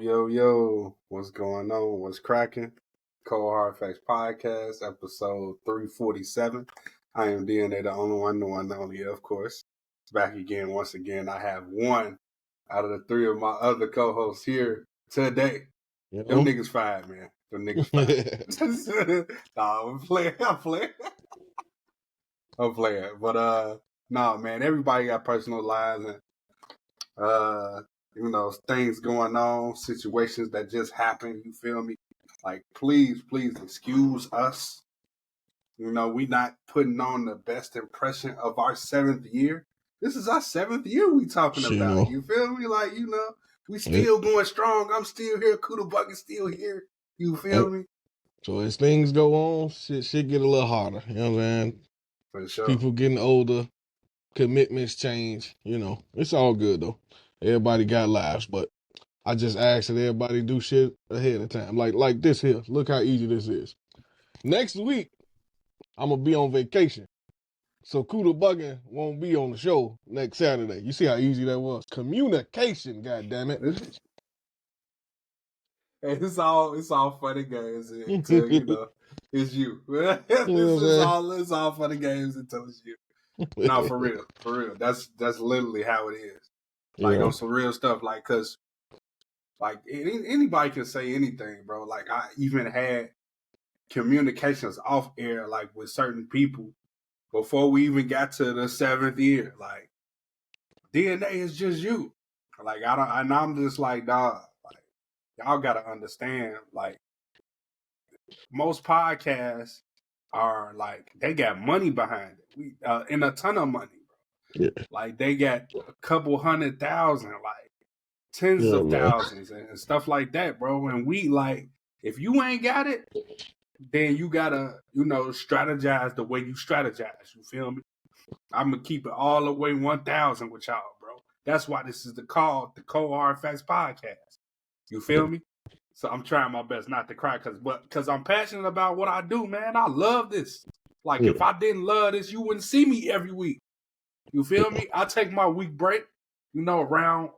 Yo, what's going on? What's cracking? Cold Hard Facts Podcast, episode 347. I am DNA, the only one, the one, the only, of course. Back again, once again. I have one out of the three of my other co-hosts here today. Them niggas fired, man. Them niggas fired. Nah, I'm playing. I'm playing. But, no, man, everybody got personal lives and, things going on, situations that just happen, you feel me? Like, please excuse us. We not putting on the best impression of our 7th year. This is our 7th year we talking about. You feel me? Like, we still going strong. I'm still here. Kuda Buggin still here. You feel me? So as things go on, shit get a little harder. You know what I'm saying? For sure. People getting older, commitments change. It's all good though. Everybody got lives, but I just ask that everybody do shit ahead of time. Like this here. Look how easy this is. Next week, I'm gonna be on vacation. So Kuda Buggin won't be on the show next Saturday. You see how easy that was? Communication, goddammit. It's all funny games until it's you. It's all funny games until it's you. No, for real. That's literally how it is. Like on some real stuff, like, cause like anybody can say anything, bro. Like I even had communications off air, like with certain people before we even got to the 7th year. Like DNA is just you. Like I'm just like, dog. Like y'all gotta understand. Like most podcasts are like they got money behind it. We and a ton of money. Yeah. Like they got a couple 100,000, like tens of thousands and stuff like that, bro. And we like, if you ain't got it, then you gotta, strategize the way you strategize. You feel me? I'm gonna keep it all the way 1,000 with y'all, bro. That's why this is the Cold Hard Facts Podcast. You feel me? So I'm trying my best not to cry because I'm passionate about what I do, man. I love this. Like if I didn't love this, you wouldn't see me every week. You feel me? I take my week break, around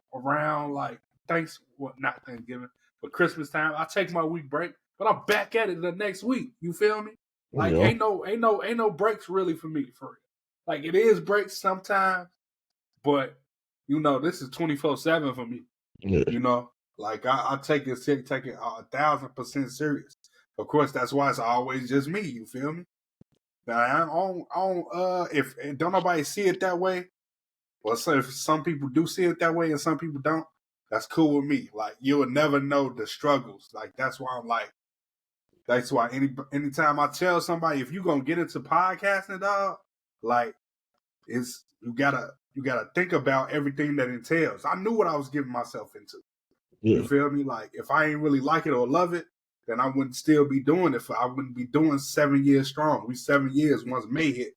like not Thanksgiving, but Christmas time. I take my week break, but I'm back at it the next week. You feel me? Like ain't no breaks really for me, for real. Like it is breaks sometimes, but this is 24/7 for me. Yeah. Like I take it 1,000% serious. Of course, that's why it's always just me. You feel me? Now, if don't nobody see it that way, well, so if some people do see it that way and some people don't, that's cool with me. Like you will never know the struggles. Like that's why anytime I tell somebody, if you gonna get into podcasting, dog, like it's you gotta think about everything that entails. I knew what I was getting myself into. Yeah. You feel me? Like if I ain't really like it or love it, then I wouldn't still be doing it. I wouldn't be doing 7 years strong. We 7 years once May hit.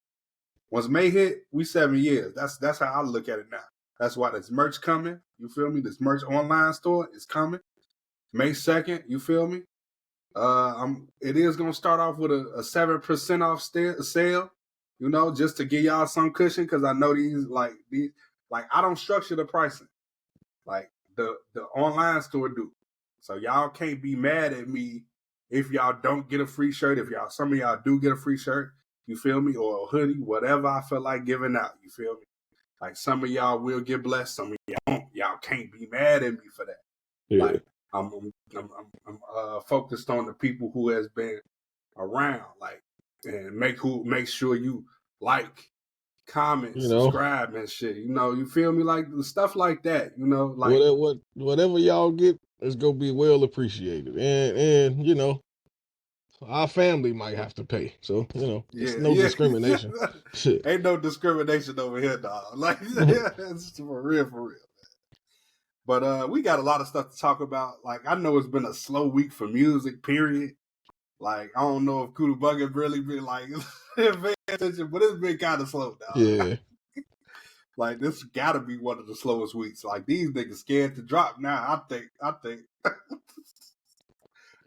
Once May hit, we 7 years. That's how I look at it now. That's why there's merch coming. You feel me? This merch online store is coming. May 2nd, you feel me? It is gonna start off with a 7% off sale, just to give y'all some cushion, because I know these I don't structure the pricing. Like the online store do. So y'all can't be mad at me if y'all don't get a free shirt. If some of y'all do get a free shirt, you feel me, or a hoodie, whatever I feel like giving out. You feel me? Like some of y'all will get blessed, some of y'all won't. Y'all can't be mad at me for that. Yeah. Like I'm focused on the people who has been around, like, and make sure you like, comment, subscribe and shit. You feel me? Like the stuff like that. Like whatever y'all get is gonna be well appreciated, and our family might have to pay. So it's no discrimination. Shit. Ain't no discrimination over here, dog. Like it's for real. But we got a lot of stuff to talk about. Like I know it's been a slow week for music, period. Like I don't know if Kuda Buggin really been like paying attention, but it's been kind of slow, dog. Yeah. Like this gotta be one of the slowest weeks. Like these niggas scared to drop now. I think I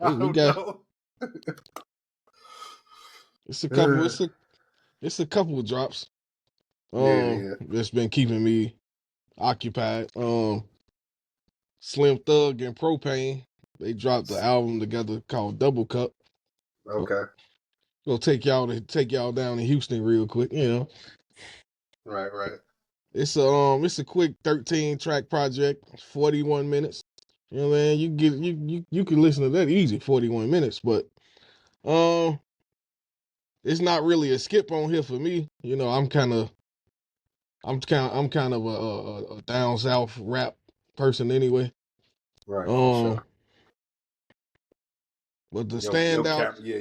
don't know. It's a couple of drops. That's been keeping me occupied. Slim Thug and Propane. They dropped the album together called Double Cup. Okay. We'll take y'all down in Houston real quick, you know. Right. It's a quick 13-track project, 41 minutes. You know what I mean? You can listen to that easy, 41 minutes, but it's not really a skip on here for me. You know, I'm kind of a down south rap person anyway. Right, for sure. But the Your cap, standouts, your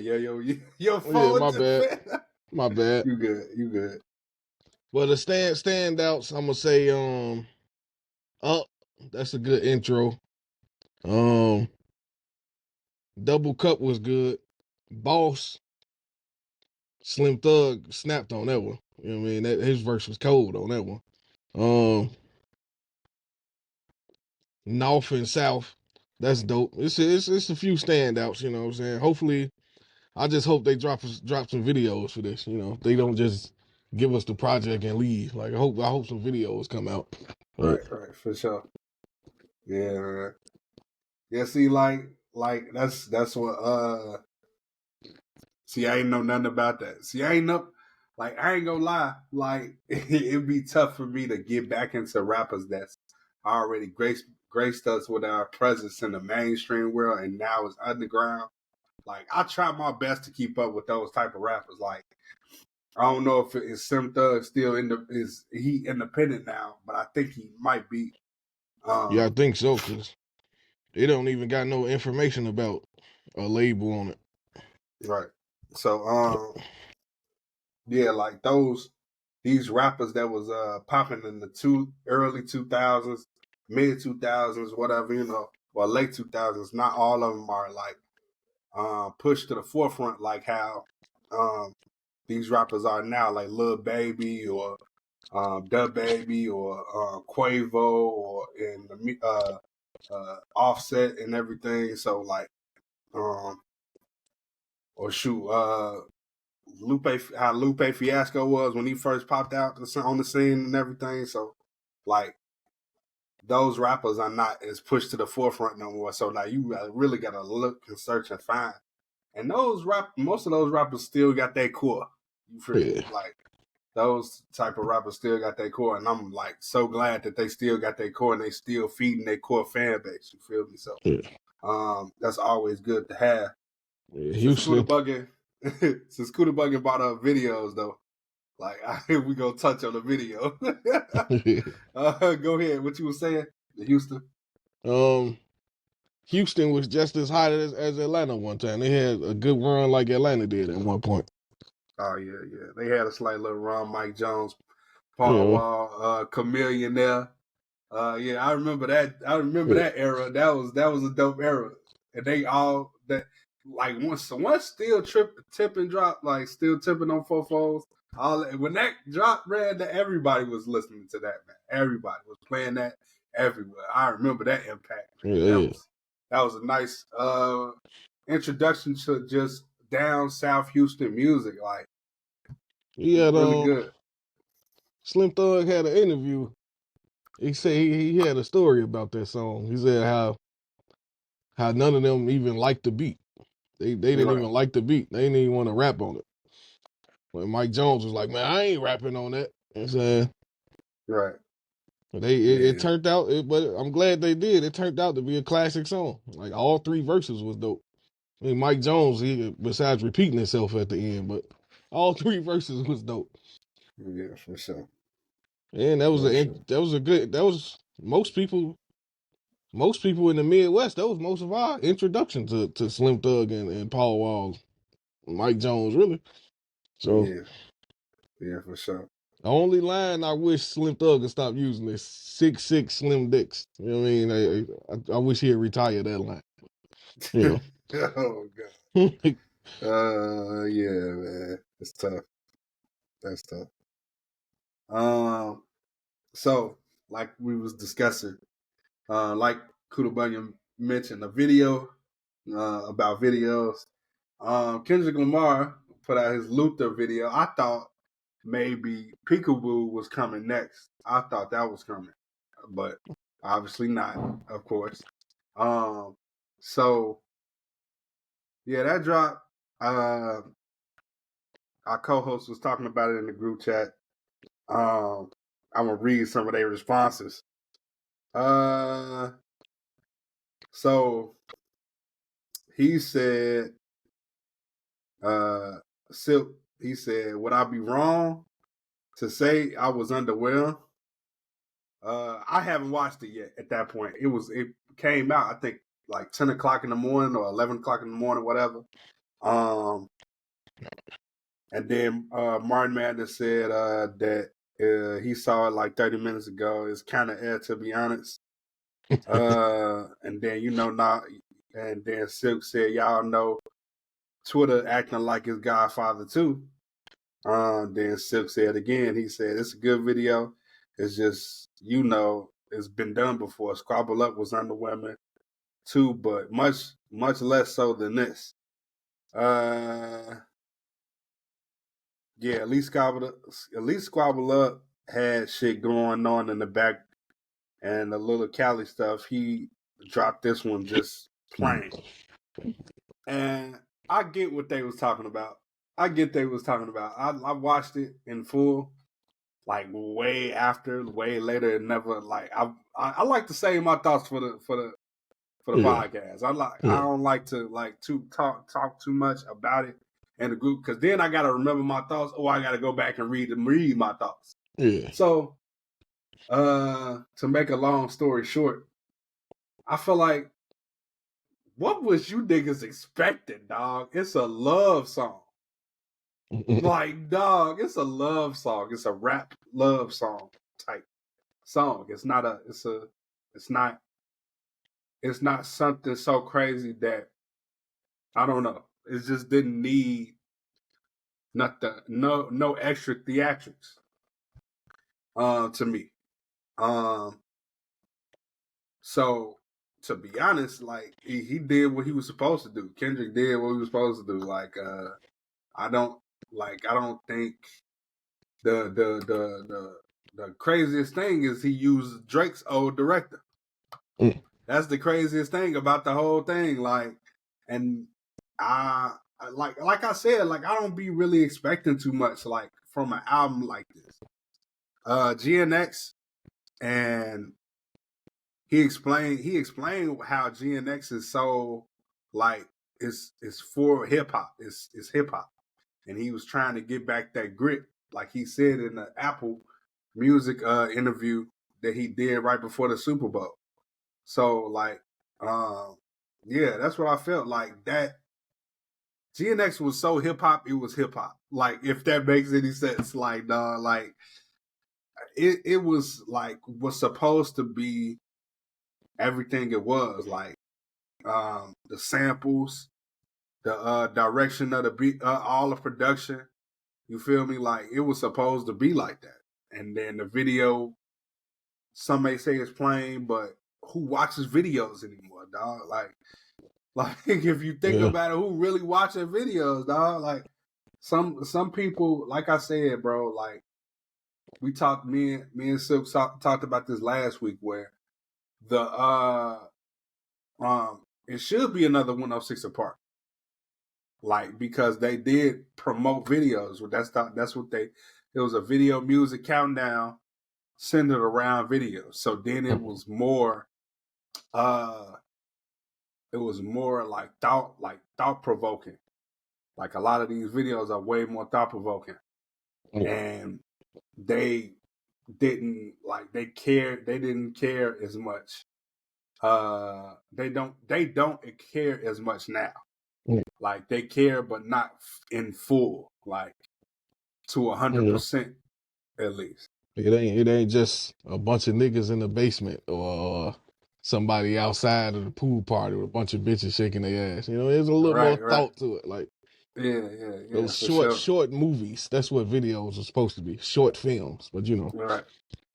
yeah, phone. my bad. You good. But the standouts, I'm gonna say, Up, that's a good intro. Um, Double Cup was good. Boss, Slim Thug snapped on that one. You know what I mean? That his verse was cold on that one. Um, North and South, that's dope. It's a few standouts. You know what I'm saying? Hopefully, I just hope they drop some videos for this. You know, they don't just give us the project and leave. Like I hope some videos come out. Right, for sure. Yeah, man. Yeah, see, like that's what. See, I ain't know nothing about that. See, I ain't gonna lie. Like it'd be tough for me to get back into rappers that's already graced us with our presence in the mainstream world, and now it's underground. Like I try my best to keep up with those type of rappers. Like I don't know if is Sim Thug still is he independent now, but I think he might be. Yeah, I think so, cause they don't even got no information about a label on it. Right. So yeah, like these rappers that was popping in the early 2000s, mid 2000s, whatever, you know, or late 2000s, not all of them are like pushed to the forefront like how these rappers are now, like Lil Baby or Da Baby or Quavo or Offset and everything. So like, or shoot, how Lupe Fiasco was when he first popped out on the scene and everything. So like those rappers are not as pushed to the forefront no more. So like you really gotta look and search and find. And most of those rappers still got their core. You feel me? Yeah, Like those type of rappers still got their core, and I'm like so glad that they still got their core and they still feeding their core fan base. You feel me? So yeah, that's always good to have. yeah. Since Kuda Houston. Buggin, since Kuda Buggin brought up videos though, like we gonna touch on the video. Go ahead. What you were saying? The Houston. um, Houston was just as hot as Atlanta one time. They had a good run like Atlanta did at one point. Oh yeah. They had a slight little run. Mike Jones, You Paul know, Wall, Chameleon there. Yeah, I remember that. I remember yeah, that era. That was a dope era, and they all that like once still tip and drop, like still tipping on fofos. All when that dropped, man, that everybody was listening to that, man. Everybody was playing that everywhere. I remember that impact, man. yeah. That was a nice introduction to just down South Houston music. Like He it's had really good. Slim Thug had an interview. He said he had a story about that song. He said how none of them even liked the beat. They didn't Right, even like the beat. They didn't even want to rap on it. But Mike Jones was like, man, I ain't rapping on that. I'm saying, right. but it Yeah, turned out. But I'm glad they did. It turned out to be a classic song. Like all three verses was dope. I mean, Mike Jones, besides repeating himself at the end, but all three verses was dope. yeah, for sure. And For sure. that was most people in the Midwest. That was most of our introduction to Slim Thug and Paul Wall, Mike Jones, really. So Yeah, yeah, for sure. the only line I wish Slim Thug could stop using is 6'6" Slim Dicks. You know what I mean? I wish he'd retire that line. You Oh know. god. Yeah, man. It's tough. That's tough. Um, so like we was discussing, like Kuda Buggin mentioned, a video about videos. Kendrick Lamar put out his Luther video. I thought maybe Peekaboo was coming next. I thought that was coming, but Obviously not, of course. So yeah, that dropped. Our co-host was talking about it in the group chat. I'm gonna read some of their responses. So he said, Silk. He said, "Would I be wrong to say I was underwhelmed?" I haven't watched it yet. At that point, it came out, I think, like 10 o'clock in the morning or 11 o'clock in the morning, whatever. And then Martin Madness said that he saw it like 30 minutes ago. It's kind of air, to be honest. And then and then Silk said, "Y'all know Twitter acting like his Godfather too." Then Silk said again, he said, "It's a good video. It's just, it's been done before. Squabble Up was underwhelming too, but much less so than this." Yeah, at least Squabble Up had shit going on in the back, and the little Cali stuff. He dropped this one just plain. And I get what they was talking about. I watched it in full, like way later, and never like I like to save my thoughts for the podcast. I don't like to talk too much about it in the group, because then I got to remember my thoughts, or I got to go back and read my thoughts. Yeah. So, to make a long story short, I feel like, what was you niggas expecting, dog? It's a love song. Like, dog, it's a love song. It's a rap love song type song. It's not something so crazy that, I don't know. It just didn't need no extra theatrics. To me. So to be honest, like he did what he was supposed to do. Kendrick did what he was supposed to do. Like I don't think the craziest thing is he used Drake's old director. That's the craziest thing about the whole thing. Like, and like I said, like, I don't be really expecting too much, like, from an album like this. GNX, and he explained how GNX is so, like, it's for hip hop. It's hip hop, and he was trying to get back that grit, like he said in the Apple Music interview that he did right before the Super Bowl. So, like, yeah, that's what I felt like. That GNX was so hip hop, it was hip hop. Like, if that makes any sense, like, dog, like, it was supposed to be everything it was. Like, the samples, the direction of the beat, all the production. You feel me? Like, it was supposed to be like that. And then the video, some may say it's plain, but who watches videos anymore, dog? Like if you think about it, who really watching videos, dog? Like, some people, like I said, bro, like, we talked, me and Silk talked about this last week, where the it should be another 106 apart. Like, because they did promote videos. That's what it was, a video music countdown centered around videos. So then it was more like thought provoking. Like, a lot of these videos are way more thought provoking. And they didn't care as much. They don't care as much now. Like, they care, but not in full, like, to 100% at least. It ain't just a bunch of niggas in the basement or somebody outside of the pool party with a bunch of bitches shaking their ass. There's a little more thought to it. Like, yeah. those short movies. That's what videos are supposed to be. Short films, but right.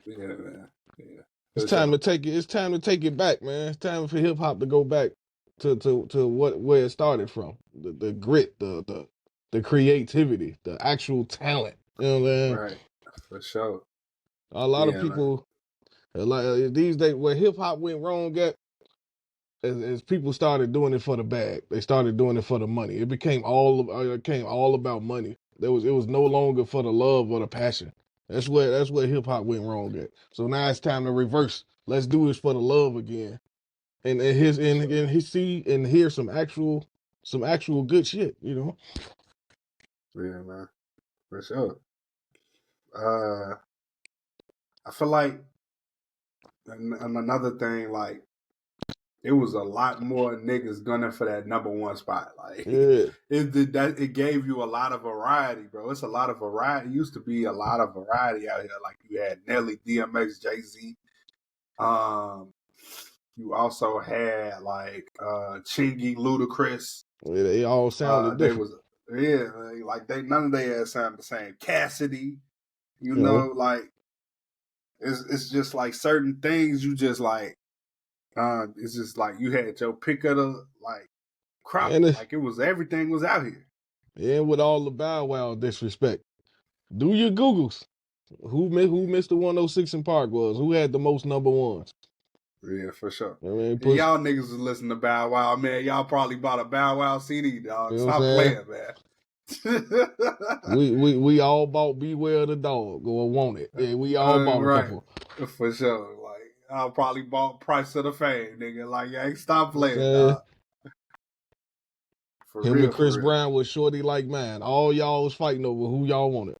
Yeah, man. Yeah. It's time to take it. It's time to take it back, man. It's time for hip hop to go back to where it started from. The grit, the creativity, the actual talent. You know what I'm saying? Right. For sure. A lot of man. people Like these days, where hip hop went wrong at, as people started doing it for the bag, they started doing it for the money. It became all about money. It was no longer for the love or the passion. That's where hip hop went wrong at. So now it's time to reverse. Let's do this for the love again, and hear some actual good shit. You know. Yeah, man, for sure. I feel like and another thing, like it was a lot more niggas gunning for that number one spot. Like Yeah. it gave you a lot of variety, bro. It's a lot of variety. It used to be a lot of variety out here. Like you had Nelly, DMX, Jay-Z. You also had like Chingy, Ludacris. Yeah, they all sounded They different. was like they none of they had sounded the same. Cassidy, you You know. know, like it's just like certain things you just like. It's just like you had your pick of the like crop. And Like it was everything was out here. with all the Bow Wow disrespect, do your Googles. Who Mr. 106 in Park was? Who had the most number ones? Yeah, for sure. I mean, And y'all niggas was listening to Bow Wow, man. Y'all probably bought a Bow Wow CD, dog. You know Stop playing, man. we all bought Beware the Dog or Want It. Yeah, we all bought a Right. couple. For sure. Like I probably bought Price of the Fame, nigga. Like, yeah, stop You know playing, dog. For him real, and Chris for real. Brown was shorty like man. All y'all was fighting over who y'all wanted.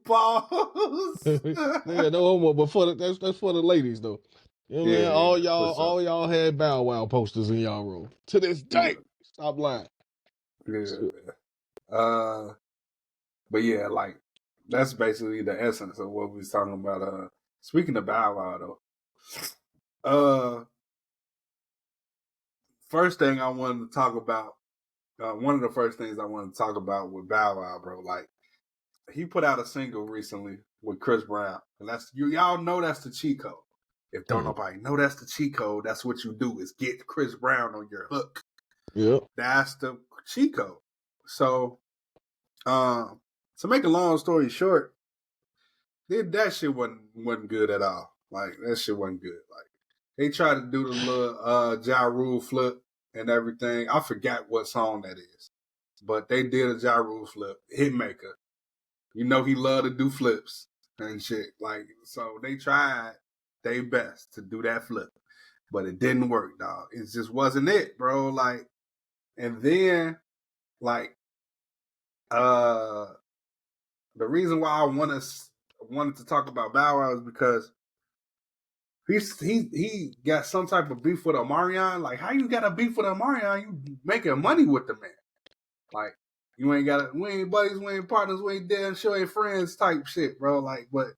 Pause. Yeah, no homo, but that's for the ladies though. You know what I'm saying? All y'all had Bow Wow posters in y'all room. To this day. Stop lying. Yeah. But yeah, like that's basically the essence of what we was talking about. Speaking of Bow Wow though, first thing I wanted to talk about, one of the first things I wanted to talk about with Bow Wow, bro, like he put out a single recently with Chris Brown, and that's y'all know that's the cheat code. If don't nobody know that's the cheat code, that's what you do is get Chris Brown on your hook. Yep. That's the cheat code. So, to make a long story short, that shit wasn't good at all. Like that shit wasn't good. Like they tried to do the little Ja Rule flip and everything. I forgot what song that is, but they did a Ja Rule flip. Hitmaker, you know he loved to do flips and shit. Like so, they tried their best to do that flip, but it didn't work, dog. It just wasn't it, bro. Like, and then like the reason why I wanted to talk about Bow Wow is because he got some type of beef with Omarion. Like, how you got a beef with Omarion? You making money with the man. Like, you ain't got we ain't buddies, we ain't partners, we ain't damn sure ain't friends type shit, bro. Like, but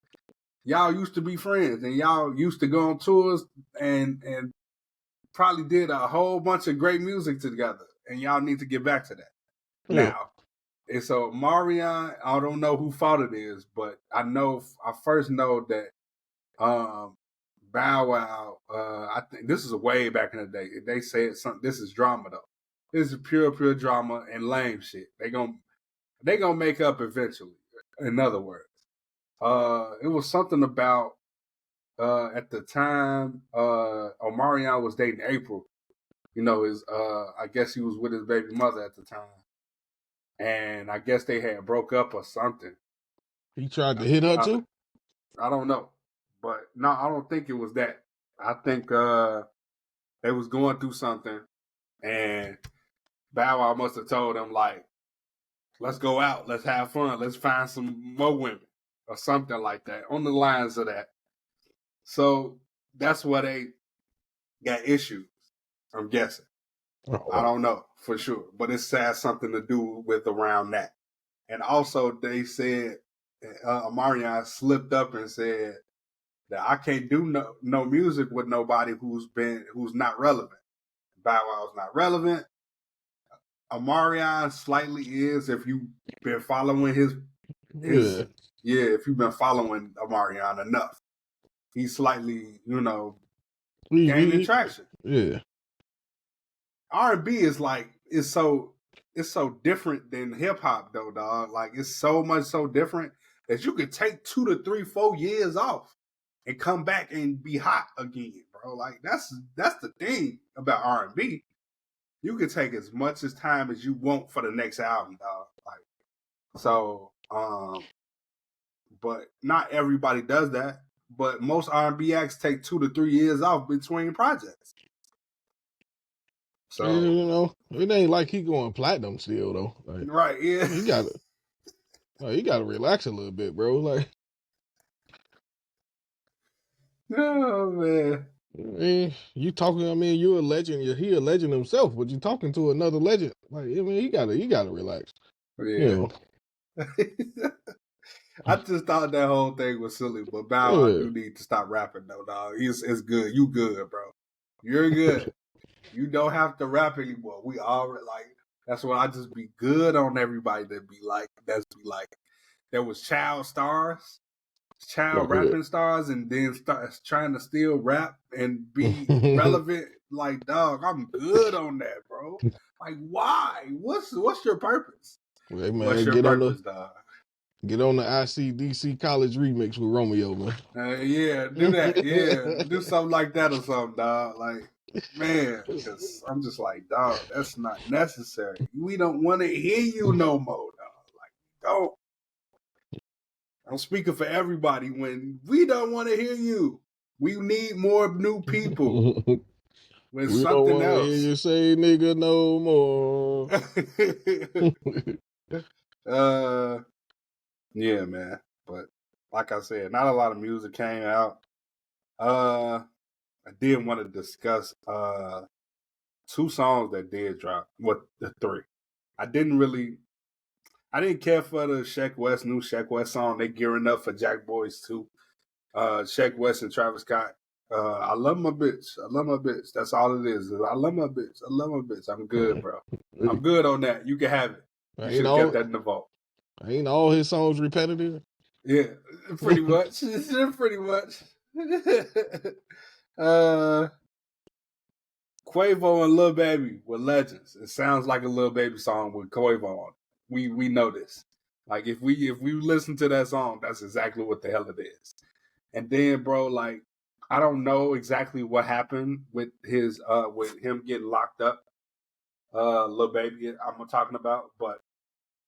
y'all used to be friends and y'all used to go on tours and probably did a whole bunch of great music together. And y'all need to get back to that. Yeah. Now, and so Marion, I don't know who fault it is, but I first know that Bow Wow, I think this is way back in the day. They said something. This is drama though. This is pure drama and lame shit. They gonna make up eventually. In other words, it was something about at the time Omarion was dating April. You know, I guess he was with his baby mother at the time. And I guess they had broke up or something. He tried to hit her too? I don't know. But no, I don't think it was that. I think they was going through something and Bow Wow must have told them like, let's go out, let's have fun, let's find some more women or something like that, on the lines of that. So that's why they got issues, I'm guessing. Oh, I don't know for sure, but it has something to do with around that. And also they said, Omarion slipped up and said that I can't do no music with nobody who's not relevant. Bow Wow's not relevant. Omarion slightly is if you've been following his if you've been following Omarion enough. He's slightly, gaining traction. Yeah. R&B is like it's so different than hip hop though, dog. Like it's so much so different. that you could take 2 to 3, 4 years off and come back and be hot again, bro. Like that's the thing about R&B. You can take as much as time as you want for the next album, dog. Like so, but not everybody does that. But most R&B acts take 2 to 3 years off between projects. So it ain't like he going platinum still though. Like, right, yeah. You gotta relax a little bit, bro. Like, oh man. You talking? I mean, you're a legend. He a legend himself, but you talking to another legend. Like, I mean, you gotta relax. Yeah. I just thought that whole thing was silly, but now I do need to stop rapping though, dog. It's good. You good, bro. You're good. You don't have to rap anymore. We already like that's what I just be good on everybody that be like there was child rapping stars, and then start trying to still rap and be relevant. Like, dog, I'm good on that, bro. Like, why? What's your purpose? Hey, man, what's your purpose, dog? Get on the ICDC College remix with Romeo, man. Yeah, do that. Yeah, do something like that or something, dog. Like, man, because I'm just like, dog, that's not necessary. We don't want to hear you no more, dog. Like, don't. I'm speaking for everybody when we don't want to hear you. We need more new people. With we something don't else. Hear you say nigga no more. Yeah, man. But like I said, not a lot of music came out. I did want to discuss 2 songs that did drop. What the 3? I didn't care for the new Sheck West song. They gearing up for Jack Boys 2. Sheck West and Travis Scott. I love my bitch. I love my bitch. That's all it is. I love my bitch. I love my bitch. I'm good, bro. I'm good on that. You can have it. You should have kept that in the vault. Ain't all his songs repetitive? Yeah, pretty much. Pretty much. Quavo and Lil Baby were legends. It sounds like a Lil Baby song with Quavo on it. We know this. Like if we listen to that song, that's exactly what the hell it is. And then, bro, like I don't know exactly what happened with his with him getting locked up. Lil Baby, I'm talking about. But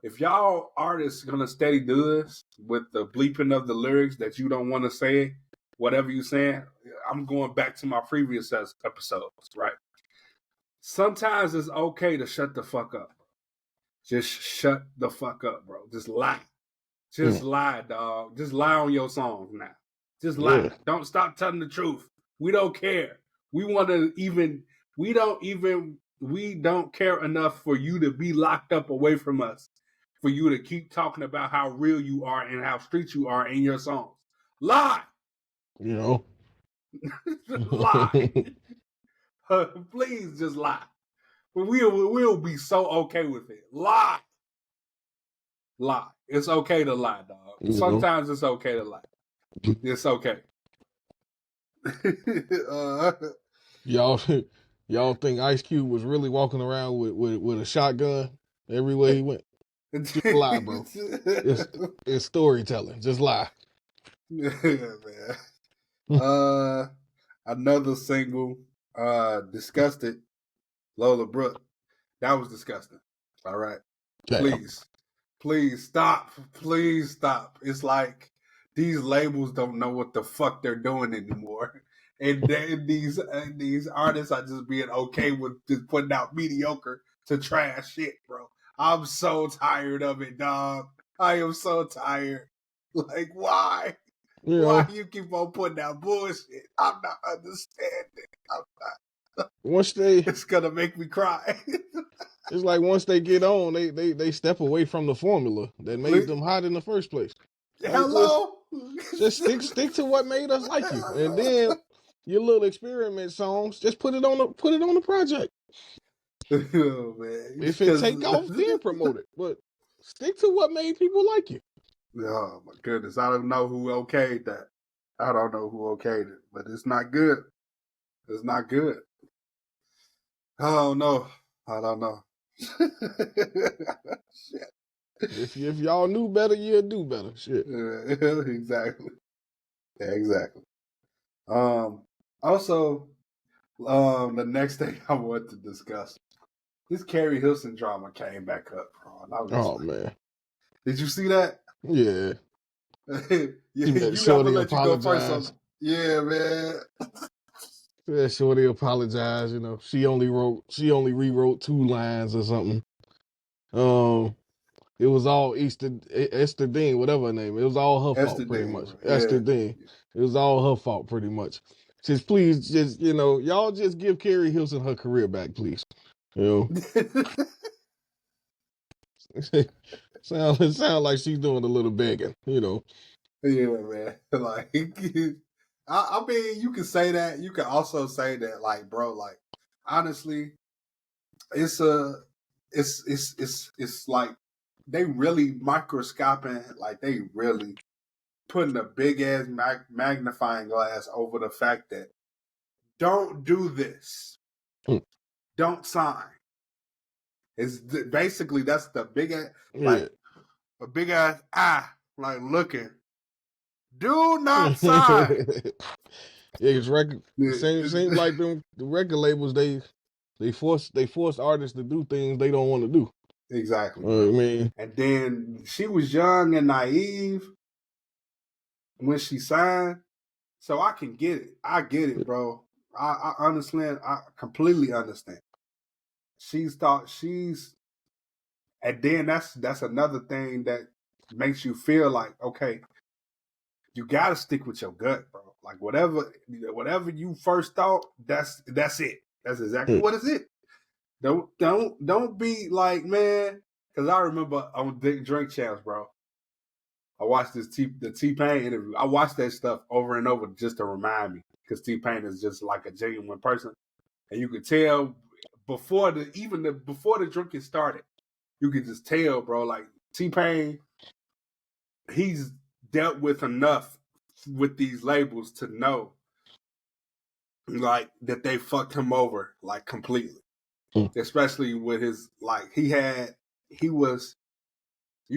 if y'all artists gonna steady do this with the bleeping of the lyrics that you don't want to say, whatever you saying, I'm going back to my previous episodes, right? Sometimes it's okay to shut the fuck up. Just shut the fuck up, bro. Just lie. Just lie, dog. Just lie on your songs now. Just lie. Yeah. Don't stop telling the truth. We don't care. We don't care enough for you to be locked up away from us, for you to keep talking about how real you are and how street you are in your songs. Lie. Lie. Please just lie. We'll be so okay with it. Lie. It's okay to lie, dog. Sometimes it's okay to lie. It's okay. Y'all think Ice Cube was really walking around with a shotgun everywhere he went? Just lie, bro. It's storytelling. Just lie. Yeah, man. Another single, Disgusted, Lola Brooke. That was disgusting. All right. Damn. Please stop. Please stop. It's like these labels don't know what the fuck they're doing anymore. And then these artists are just being okay with just putting out mediocre to trash shit, bro. I'm so tired of it, dog. I am so tired. Like, why? Why you keep on putting out bullshit? I'm not understanding. I'm not. It's gonna make me cry. It's like once they get on, they step away from the formula that made them hot in the first place. Hello? Just stick to what made us like you, and then your little experiment songs, just put it on the project. Oh, man. If it take off, then promote it. But stick to what made people like you. Oh my goodness, I don't know who okayed that. I don't know who okayed it, but it's not good. It's not good. I don't know. Shit. If y'all knew better, you'd do better. Shit. Exactly. Yeah, exactly. Also, the next thing I want to discuss, this Carrie Hilson drama came back up, bro. And I was just Oh like, man. did you see that? Yeah. She met You got to Shorty let you go first on. apologize. Yeah, man. Yeah, Shorty apologized. You know, she only rewrote 2 lines or something. It was all Esther Dean, whatever her name. It was all her Esther fault, pretty Dean, much. yeah. Esther Dean. It was all her fault, pretty much. Just please, just y'all just give Carrie Hilson her career back, please. You know, sound like she's doing a little begging. Yeah, man. Like, I mean, you can say that. You can also say that, like, bro, like, honestly, it's like they really microscoping, like they really putting a big ass magnifying glass over the fact that don't do this, Mm. don't sign. It's basically that's the big ass, Yeah. like a big ass like looking. Do not sign. Yeah, it's seems like the record labels they force artists to do things they don't want to do. Exactly, I bro. mean, And then she was young and naive when she signed, so I can get it. I get it, bro. I understand. I completely understand. And then that's another thing that makes you feel like, okay, you got to stick with your gut, bro. Like whatever you first thought, that's it. That's exactly what is it. Don't be like, man, because I remember on Drink Champs, bro. I watched the T-Pain interview. I watched that stuff over and over just to remind me, because T-Pain is just like a genuine person, and you could tell before the drinking started, you could just tell, bro. Like T-Pain, he's dealt with enough with these labels to know, like, that they fucked him over, like, completely. Especially with his, like, you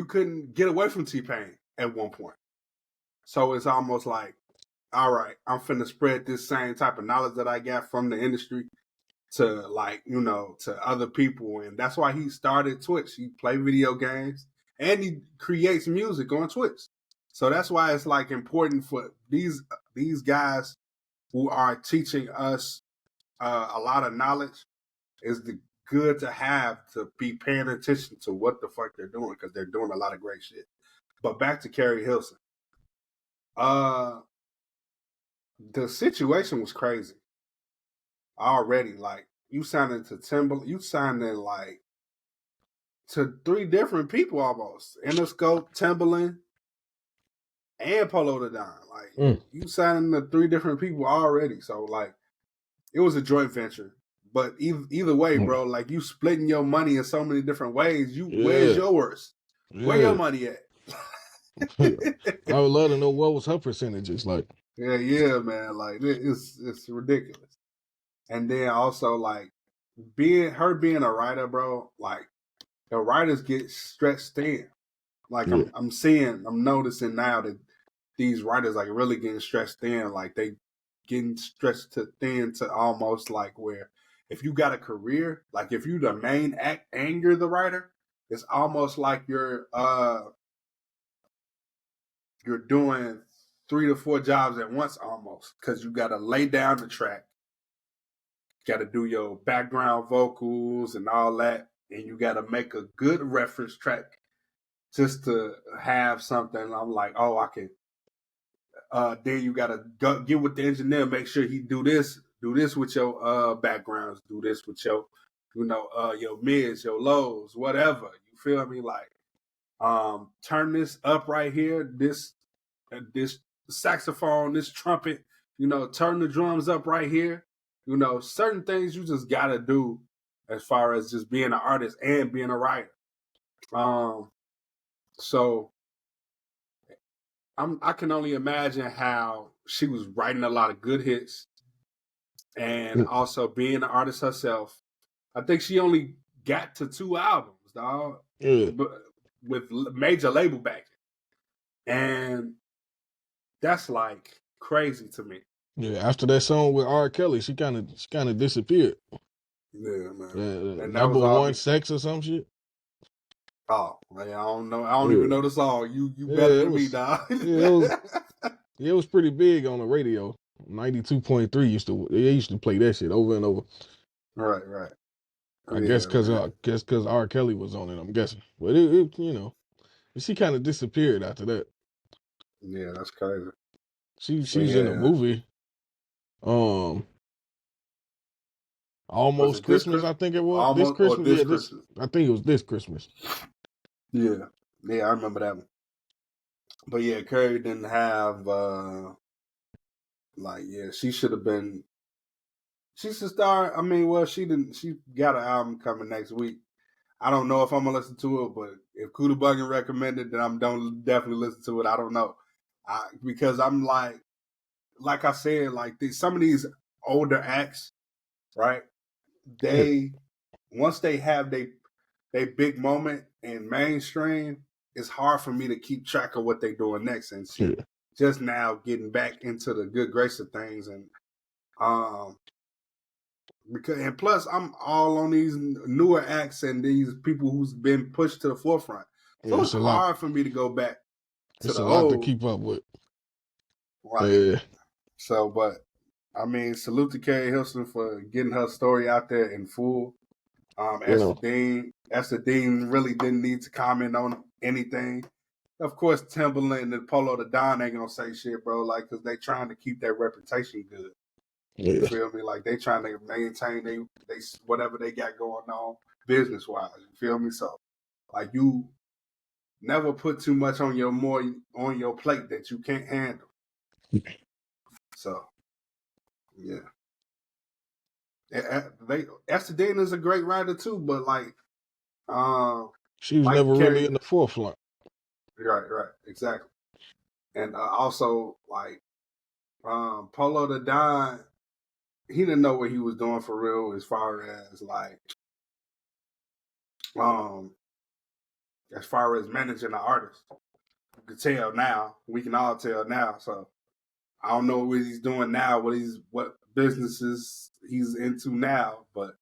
couldn't get away from T-Pain at one point. So it's almost like, all right, I'm finna spread this same type of knowledge that I got from the industry to, like, to other people. And that's why he started Twitch. He play video games and he creates music on Twitch. So that's why it's like important for these guys who are teaching us a lot of knowledge. Is good to have to be paying attention to what the fuck they're doing, because they're doing a lot of great shit. But back to Carrie Hilson. The situation was crazy already. Like, you signed like to 3 different people almost. Interscope, Timberland, and Polo the Don. Like, you signing to 3 different people already. So, like, it was a joint venture. But either way, bro, like, you splitting your money in so many different ways. Where's yours? Yeah. Where your money at? I would love to know what was her percentages like. Yeah, man. Like, it's ridiculous. And then also, like, being a writer, bro. Like, the writers get stretched thin. Like, I'm noticing now that these writers, like, really getting stretched thin. Like, they getting stretched thin to almost like where, if you got a career, like if you the main act and you're the writer, it's almost like you're doing 3 to 4 jobs at once almost, because you got to lay down the track, got to do your background vocals and all that, and you got to make a good reference track just to have something. I'm like, oh, I can. Then you gotta get with the engineer, make sure he do this with your backgrounds, do this with your, your mids, your lows, whatever. You feel me? Like, turn this up right here, this saxophone, this trumpet, turn the drums up right here. Certain things you just gotta do as far as just being an artist and being a writer. So I can only imagine how she was writing a lot of good hits and also being an artist herself. I think she only got to 2 albums, dog. Yeah. with major label backing, and that's like crazy to me. Yeah, after that song with R. Kelly, she kind of disappeared. Yeah, man. And that Number was all. one sex or some shit. Oh, man, I don't know. I don't Yeah, even know the song. You yeah, better it than me, was. dog. Yeah, it was pretty big on the radio. 92.3 used to play that shit over and over. Right. I guess Yeah, man. cause R. Kelly was on it. I'm guessing, but she kind of disappeared after that. Yeah, that's crazy. But She's in a yeah, movie. Um, was Almost it this Christmas, I Christmas? think it was. This Almost or Christmas, this yeah, this Christmas? I think it was this Christmas. Yeah, I remember that one. But yeah, Curry didn't have she should have been. She should start. I mean, well, she didn't. She got an album coming next week. I don't know if I'm gonna listen to it, but if Kuda Buggin recommended, then I'm don't definitely listen to it. I don't know, because I'm like I said, like some of these older acts, right? Yeah, They once they have they big moment in mainstream, it's hard for me to keep track of what they doing next. And she yeah. just now getting back into the good grace of things, and um and plus I'm all on these newer acts and these people who's been pushed to the forefront. Yeah, So it's hard for me to go back to It's the a lot to old, keep up with. right? Yeah, So, but I mean, salute to Carrie Hilson for getting her story out there in full. you know. Esther Dean really didn't need to comment on anything. Of course, Timberland and Polo the Don ain't gonna say shit, bro. Like, cause they trying to keep their reputation good. You Yeah, feel me? Like they trying to maintain they whatever they got going on business wise. You feel me? So, like you never put too much on your plate that you can't handle. So, yeah. Esther Dean is a great writer too, but she was like never really Carrie, in the forefront. right, exactly. And also Polo the Don, he didn't know what he was doing for real as far as um as far as managing an artist. You can tell now. We can all tell now. So I don't know what he's doing now, what businesses he's into now, but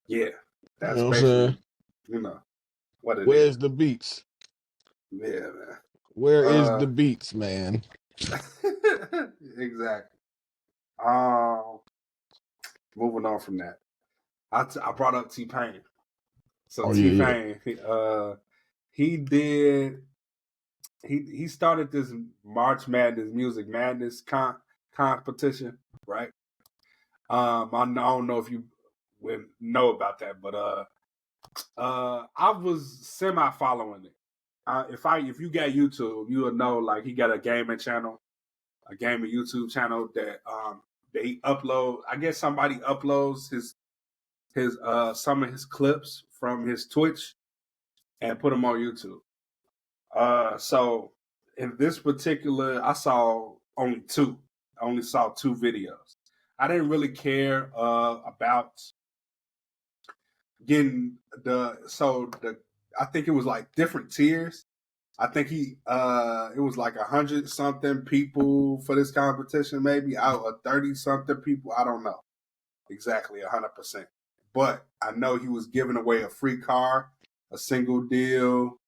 yeah, You that's know what I'm saying? basically, what it is. Where's the beats? Yeah, Where is man. the beats, man? Exactly. Um, Moving on from that, I brought up T-Pain. So Oh yeah, T-Pain, he did he started this March Madness Music Madness competition, right? I don't know if you would know about that, but I was semi following it. If you got YouTube, you will know like he got a gaming channel, a gaming YouTube channel that they upload. I guess somebody uploads his some of his clips from his Twitch and put them on YouTube. So in this particular, I saw only two. I only saw two videos. I didn't really care about getting the. I think it was like different tiers. I think it was like 100 something people for this competition, maybe out of 30 something people. I don't know exactly 100%, but I know he was giving away a free car, a single deal,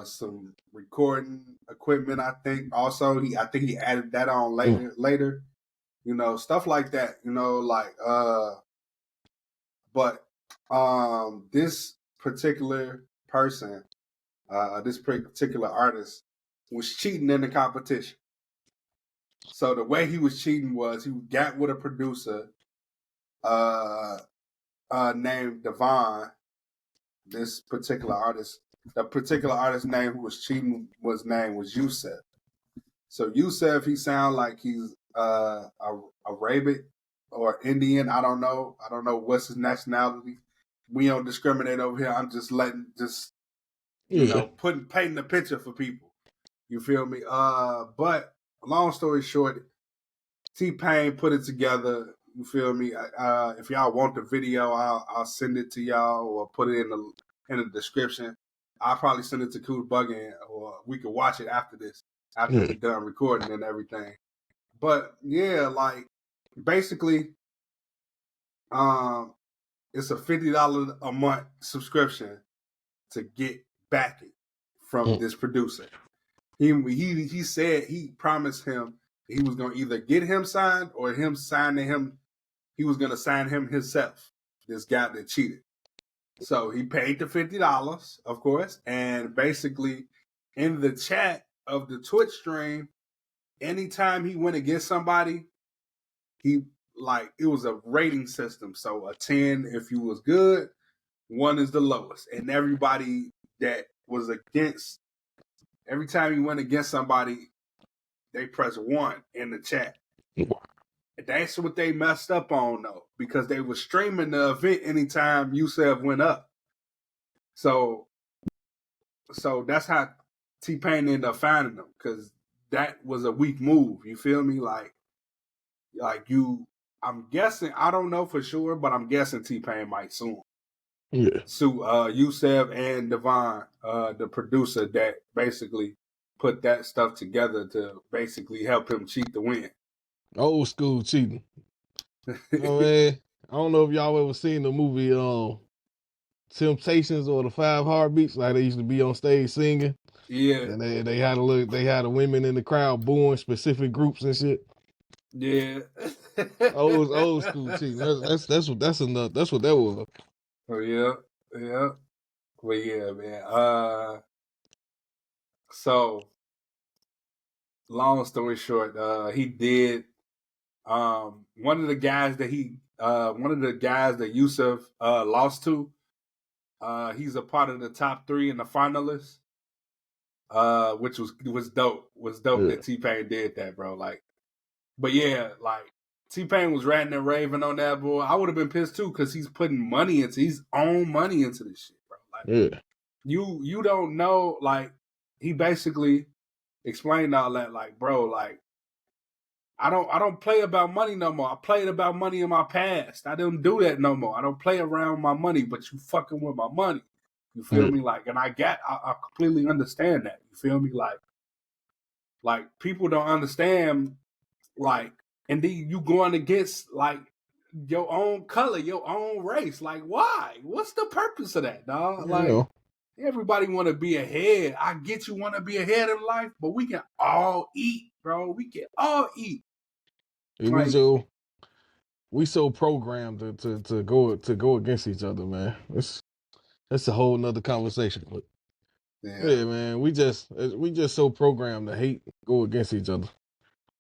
some recording equipment. I think also I think he added that on later, stuff like that, but this particular person, this particular artist was cheating in the competition. So the way he was cheating was he got with a producer uh named Devon. This particular artist, the particular artist name who was cheating was Yusef. So Yusef, he sound like he's Arabic or Indian. I don't know. I don't know what's his nationality. We don't discriminate over here. I'm just yeah. painting the picture for people. You feel me? But long story short, T-Pain put it together. You feel me? If y'all want the video, I'll send it to y'all or put it in the description. I'll probably send it to Kuda Buggin, or we could watch it after this, after we done recording and everything. But yeah, like basically, it's a $50 a month subscription to get backing from this producer. He said he promised him he was gonna either get him signed or him signing him. He was gonna sign him himself. This guy that cheated. So he paid the $50, of course, and basically in the chat of the Twitch stream, anytime he went against somebody, he like it was a rating system. So a 10 if you was good, 1 is the lowest. And everybody that was against, every time he went against somebody, they press 1 in the chat. That's what they messed up on though, because they were streaming the event anytime Yusef went up. So that's how T-Pain ended up finding them, because that was a weak move. You feel me? Like I'm guessing, I don't know for sure, but I'm guessing T-Pain might sue him. Yeah. Sue Yusef and Devon, the producer that basically put that stuff together to basically help him cheat the win. Old school cheating. Oh man, I don't know if y'all ever seen the movie Temptations or the 5 Heartbeats, like they used to be on stage singing. Yeah. And they had the women in the crowd booing specific groups and shit. Yeah. old school cheating. That's what that was. Oh yeah. Yeah. Well yeah, man. So long story short, he did one of the guys that Yusef lost to, he's a part of the top 3 in the finalists. Which was dope. That T-Pain did that, bro. Like, but yeah, like T-Pain was ranting and raving on that, boy. I would have been pissed too, because he's putting his own money into this shit, bro. Like, you don't know, like, he basically explained all that, like, bro, like, I don't play about money no more. I played about money in my past. I don't do that no more. I don't play around my money, but you fucking with my money. You feel me? Like, and I completely understand that. You feel me? Like people don't understand, like, and then you going against like your own color, your own race. Like, why? What's the purpose of that, dog? Like, everybody want to be ahead. I get you want to be ahead in life, but we can all eat, bro. We can all eat. Like, we so programmed to go against each other, man. That's a whole nother conversation. But yeah, man, we just so programmed to hate, go against each other.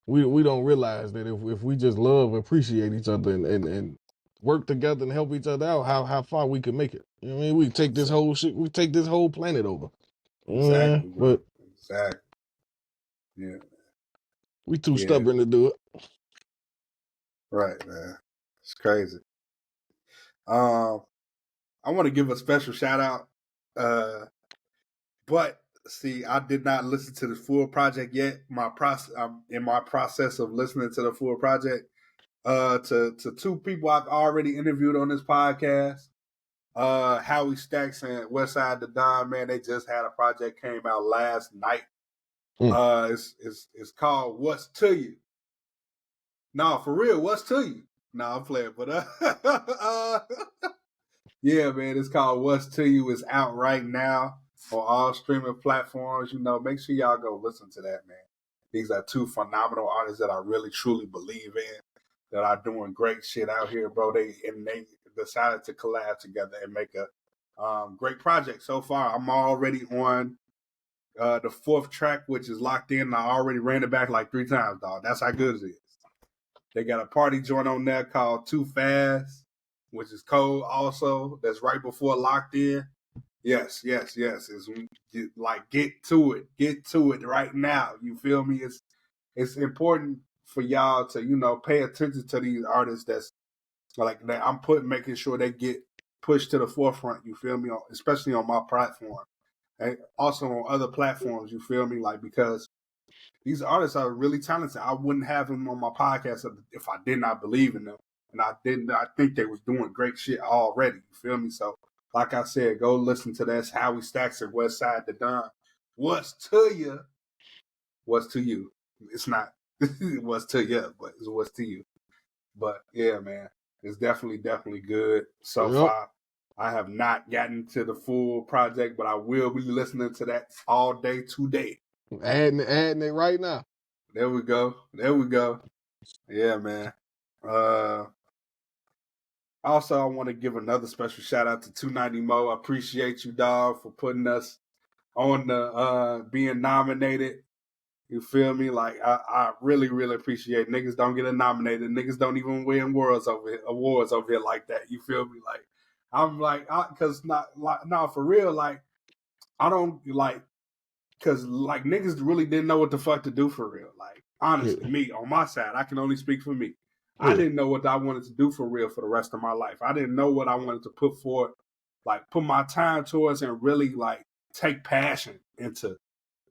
We don't realize that if we just love and appreciate each other and work together and help each other out, how far we can make it. You know what I mean? We take this whole shit, we take this whole planet over. Exactly, but exactly. Yeah. We too stubborn to do it. Right, man. It's crazy. I want to give a special shout out. But see, I did not listen to the full project yet. I'm in my process of listening to the full project. To 2 people I've already interviewed on this podcast. Howie Stacks and Westside the Don, man, they just had a project came out last night. It's called What's to You. No, for real, what's to you? No, I'm playing, but yeah, man, it's called What's to You. It's out right now on all streaming platforms. You know, make sure y'all go listen to that, man. These are 2 phenomenal artists that I really truly believe in, that are doing great shit out here, bro. They decided to collab together and make a great project. So far, I'm already on the 4th track, which is locked in. I already ran it back like 3 times, dog. That's how good it is. They got a party joint on there called Too Fast, which is cold also. That's right before Locked In. Yes. It's like get to it right now. You feel me? It's important for y'all to, you know, pay attention to these artists that's like that I'm making sure they get pushed to the forefront. You feel me? Especially on my platform, and also on other platforms. You feel me? Like, because these artists are really talented. I wouldn't have them on my podcast if I did not believe in them. And I think they was doing great shit already. You feel me? So, like I said, go listen to that. Howie Stacks and West Side the Don. What's to you? What's to you? It's not what's to you, but it's what's to you. But yeah, man, it's definitely good so far. I have not gotten to the full project, but I will be listening to that all day today. Adding it right now. There we go. Yeah, man. Also, I want to give another special shout out to 290 Mo. I appreciate you, dog, for putting us on the being nominated. You feel me? Like I really, really appreciate it. Niggas don't get nominated. Niggas don't even win awards over here like that. You feel me? Like I'm like, cause not for real. Like I don't like, cause like niggas really didn't know what the fuck to do for real. Like honestly, me on my side, I can only speak for me. I didn't know what I wanted to do for real for the rest of my life. I didn't know what I wanted to put forward, like put my time towards and really like take passion into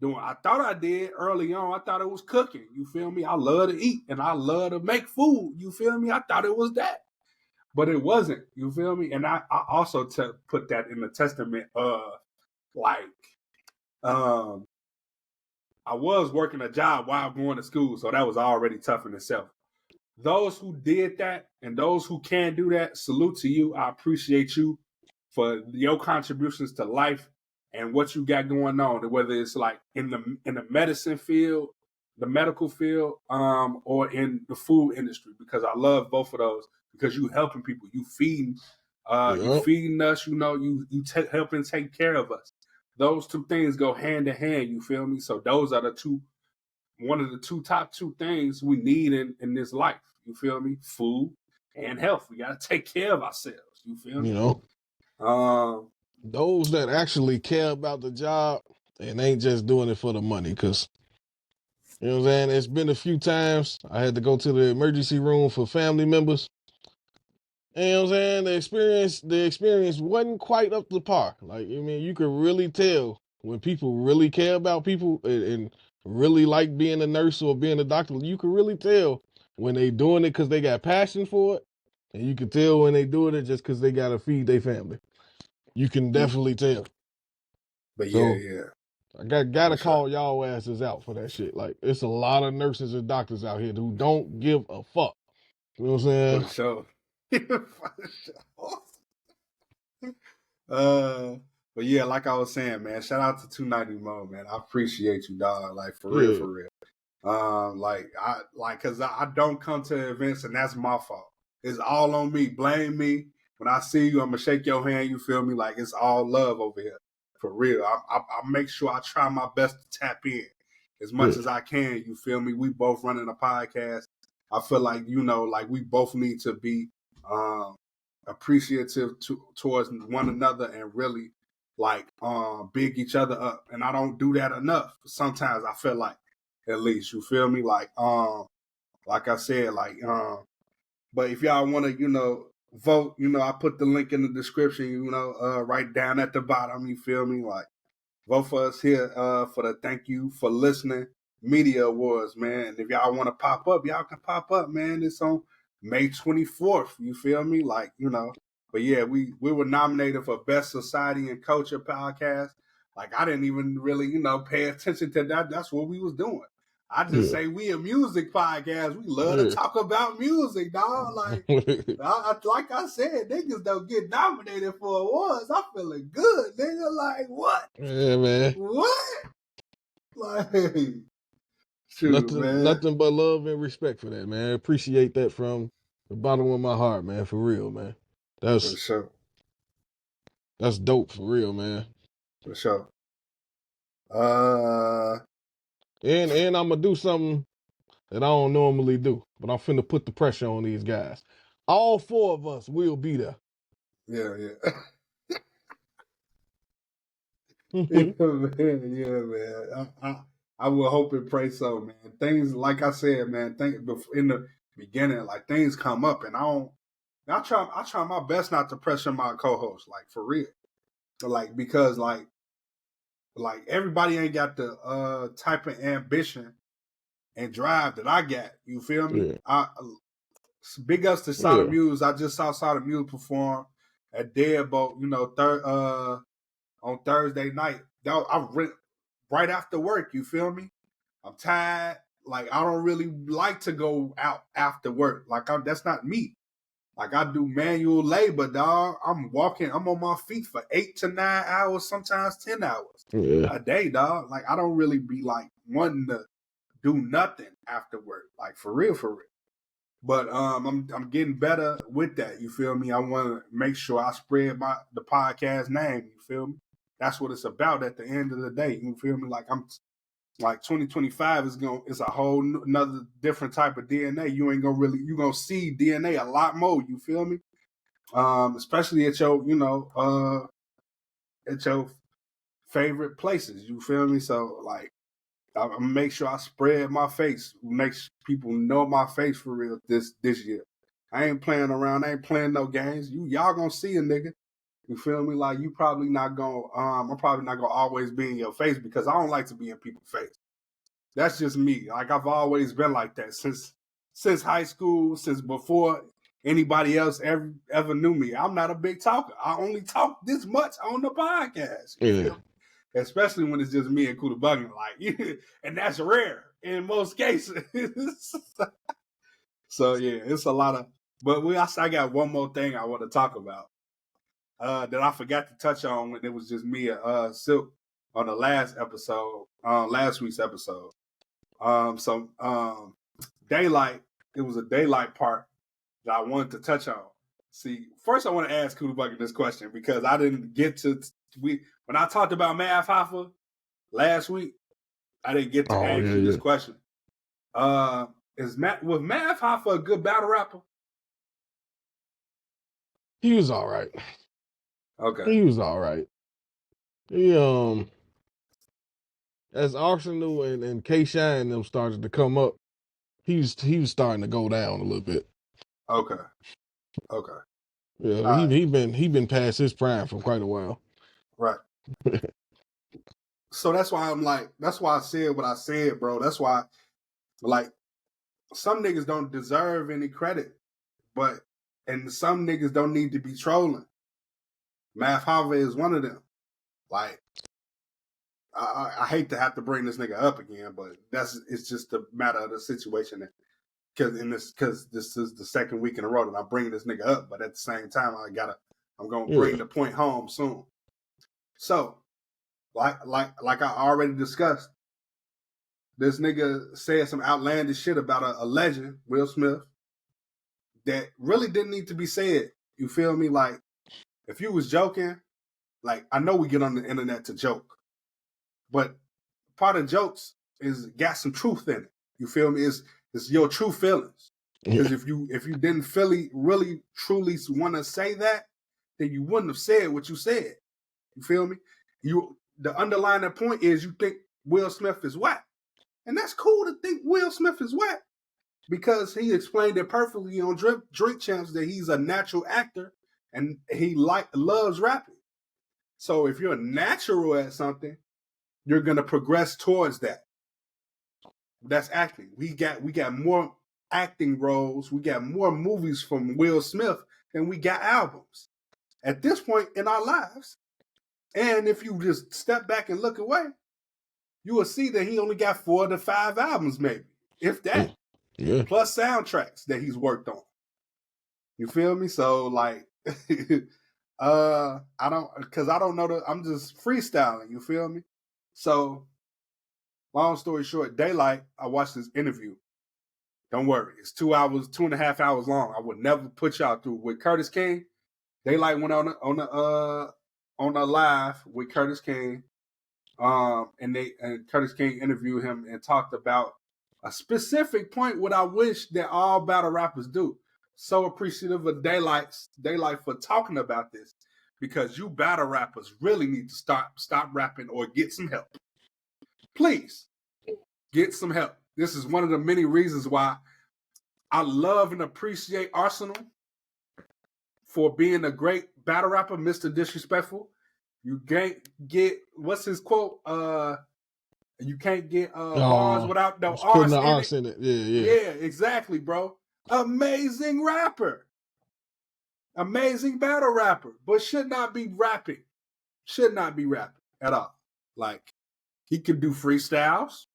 doing. I thought I did early on. I thought it was cooking. You feel me? I love to eat and I love to make food. You feel me? I thought it was that. But it wasn't. You feel me? And I also put that in the testament of like, I was working a job while going to school. So that was already tough in itself. Those who did that and those who can do that, salute to you. I appreciate you for your contributions to life and what you got going on, whether it's like in the medicine field, the medical field, or in the food industry, because I love both of those, because you helping people, you feeding us, you helping take care of us. Those two things go hand in hand, you feel me? So those are one of the top two things we need in this life. You feel me? Food and health. We gotta take care of ourselves. You feel me? Those that actually care about the job and ain't just doing it for the money, because you know what I'm saying? It's been a few times I had to go to the emergency room for family members. And you know what I'm saying? The experience wasn't quite up to par. Like, I mean, you could really tell when people really care about people and really like being a nurse or being a doctor. You can really tell when they doing it because they got passion for it. And you can tell when they doing it just because they got to feed their family. You can definitely tell. But so, yeah. I gotta call y'all asses out for that shit. Like, it's a lot of nurses and doctors out here who don't give a fuck. You know what I'm saying? For sure. But yeah, like I was saying, man, shout out to 290 Mo, man. I appreciate you, dog. Like for real. Cause I don't come to events and that's my fault. It's all on me. Blame me. When I see you, I'm gonna shake your hand. You feel me? Like it's all love over here. For real. I make sure I try my best to tap in as much as I can. You feel me? We both running a podcast. I feel like, like we both need to be appreciative towards one another and really like big each other up. And I don't do that enough. Sometimes I feel like, at least, you feel me? Like I said, but if y'all want to, vote, I put the link in the description, right down at the bottom, you feel me? Like, vote for us here for the Thank You for Listening Media Awards, man. And if y'all want to pop up, y'all can pop up, man. It's on May 24th, you feel me? Like, but yeah, we were nominated for Best Society and Culture Podcast. Like, I didn't even really, pay attention to that. That's what we was doing. I just say we a music podcast. We love to talk about music, dog. Like, like I said, niggas don't get nominated for awards. I'm feeling good, nigga. Like, what? Yeah, man. What? Like, shoot, nothing but love and respect for that, man. I appreciate that from the bottom of my heart, man. For real, man. That's for sure. That's dope, for real, man. For sure. And I'm gonna do something that I don't normally do, but I'm finna put the pressure on these guys. All four of us will be there. Yeah. Yeah, man. I will hope and pray so, man. Things, like I said, man, in the beginning, like things come up and I try my best not to pressure my co-host, like for real. Like, because like everybody ain't got the type of ambition and drive that I got. You feel me? Yeah. Big ups to Sada Muse. I just saw Sada Muse perform, at Deadbolt, on Thursday night. I went right after work. You feel me? I'm tired. Like I don't really like to go out after work. Like that's not me. Like I do manual labor, dog. I'm walking. I'm on my feet for 8 to 9 hours, sometimes 10 hours a day, dog. Like I don't really be like wanting to do nothing after work, like for real, for real. But I'm getting better with that. You feel me? I want to make sure I spread the podcast name. You feel me? That's what it's about at the end of the day. You feel me? Like I'm like 2025 is a whole another different type of DNA. You gonna see DNA a lot more. You feel me? Especially at your at your favorite places. You feel me? So like I'm gonna make sure I spread my face, make people know my face for real this year. I ain't playing around. I ain't playing no games. Y'all gonna see a nigga. You feel me? Like you probably not gonna. I'm probably not gonna always be in your face because I don't like to be in people's face. That's just me. Like I've always been like that since high school, since before anybody else ever knew me. I'm not a big talker. I only talk this much on the podcast. You feel me? Especially when it's just me and Kuda Buggin, like, and that's rare in most cases. So yeah, it's a lot of. But I got one more thing I want to talk about that I forgot to touch on when it was just me and Silk on the last episode, last week's episode. Daylight. It was a daylight part that I wanted to touch on. See, first I want to ask Kuda Buggin this question because I didn't get to when I talked about Math Hoffa last week, I didn't get to ask you this question. Was Math Hoffa a good battle rapper? He was all right. Okay. He was all right. He as Arsenal and K Shine them started to come up, he was starting to go down a little bit. Okay. Yeah, he been past his prime for quite a while. Right. So that's why I said what I said, bro. That's why, like, some niggas don't deserve any credit, and some niggas don't need to be trolling. Math Hoffa is one of them. Like, I hate to have to bring this nigga up again, but it's just a matter of the situation. Because this is the second week in a row that I'm bringing this nigga up, but at the same time, I'm gonna bring the point home soon. So, like I already discussed, this nigga said some outlandish shit about a legend, Will Smith, that really didn't need to be said. You feel me? Like, if you was joking, like, I know we get on the internet to joke, but part of jokes is got some truth in it. You feel me? It's your true feelings. Because if you didn't really truly want to say that, then you wouldn't have said what you said. You feel me? The underlying point is you think Will Smith is whack. And that's cool to think Will Smith is whack. Because he explained it perfectly on Drink Champs that he's a natural actor and he loves rapping. So if you're natural at something, you're gonna progress towards that. That's acting. We got more acting roles. We got more movies from Will Smith than we got albums at this point in our lives. And if you just step back and look away, you will see that he only got 4 to 5 albums, maybe, if that. Yeah. Plus soundtracks that he's worked on. You feel me? So like, I don't know I'm just freestyling. You feel me? So, long story short, Daylight, I watched this interview. Don't worry, it's 2.5 hours long. I would never put y'all through with Curtis King. Daylight went on a live with Curtis King, and Curtis King interviewed him and talked about a specific point. What I wish that all battle rappers do. So appreciative of Daylight for talking about this, because you battle rappers really need to stop rapping or get some help. Please get some help. This is one of the many reasons why I love and appreciate Arsenal for being a great battle rapper, Mr. Disrespectful. You can't get, what's his quote? You can't get bars without no arse in it. Yeah, exactly, bro. Amazing rapper. Amazing battle rapper, but should not be rapping. Should not be rapping at all. Like, he could do freestyles,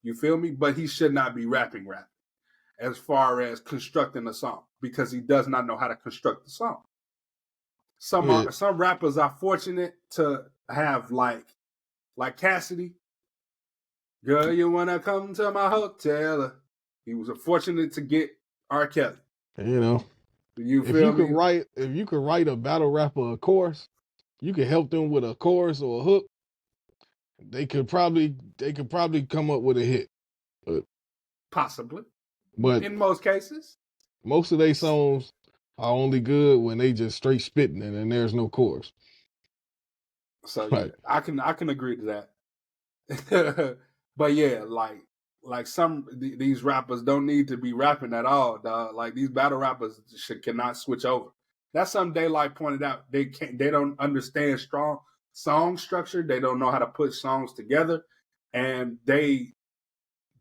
you feel me? But he should not be rapping as far as constructing a song, because he does not know how to construct the song. Some rappers are fortunate to have like Cassidy. Girl, you wanna come to my hotel? He was fortunate to get R. Kelly. You know, you feel me? If you could write a battle rapper a chorus, you could help them with a chorus or a hook. They could probably come up with a hit. Possibly. But in most cases, most of their songs are only good when they just straight spitting and there's no chorus. So yeah, I can agree to that. But yeah, like these rappers don't need to be rapping at all, dog. Like, these battle rappers cannot switch over. That's something Daylight pointed out. They don't understand strong song structure. They don't know how to put songs together, and they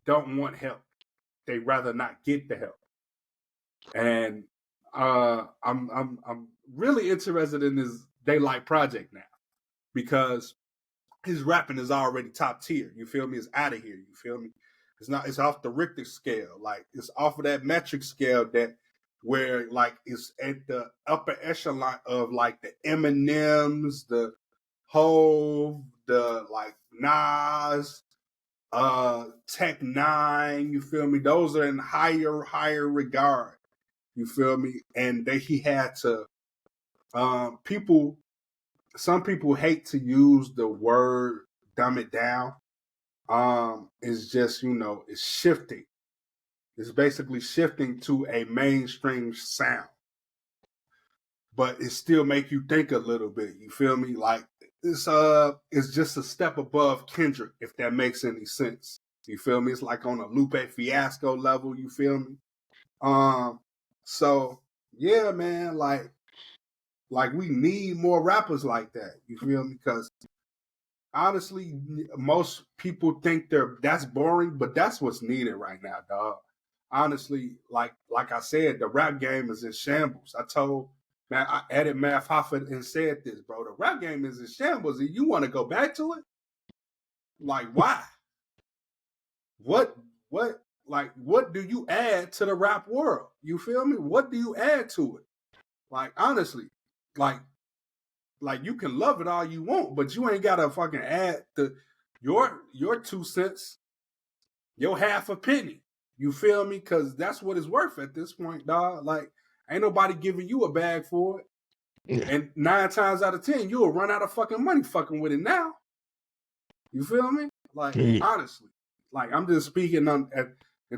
don't want help. They rather not get the help. And I'm really interested in this Daylight project now, because his rapping is already top tier. You feel me? It's out of here. You feel me? It's off the Richter scale. Like, it's off of that metric scale where like it's at the upper echelon of like the Eminems, the Hove, the like Nas, Tech Nine. You feel me? Those are in higher regard. You feel me? And he had to some people hate to use the word dumb it down. It's just, it's shifting. It's basically shifting to a mainstream sound. But it still make you think a little bit. You feel me? Like, it's just a step above Kendrick, if that makes any sense. You feel me? It's like on a Lupe Fiasco level, you feel me? So yeah, man, like we need more rappers like that. You feel me? Because honestly, most people think that's boring, but that's what's needed right now, dog. Honestly, like I said, the rap game is in shambles. I added Math Hoffa and said this, bro. The rap game is in shambles, and you want to go back to it? Like, why? What do you add to the rap world? You feel me? What do you add to it? Like, honestly, like you can love it all you want, but you ain't gotta fucking add your 2 cents, your half a penny. You feel me? Because that's what it's worth at this point, dog. Like, ain't nobody giving you a bag for it. Yeah. And 9 times out of 10, you'll run out of fucking money fucking with it now. You feel me? Like, honestly, like, I'm just speaking in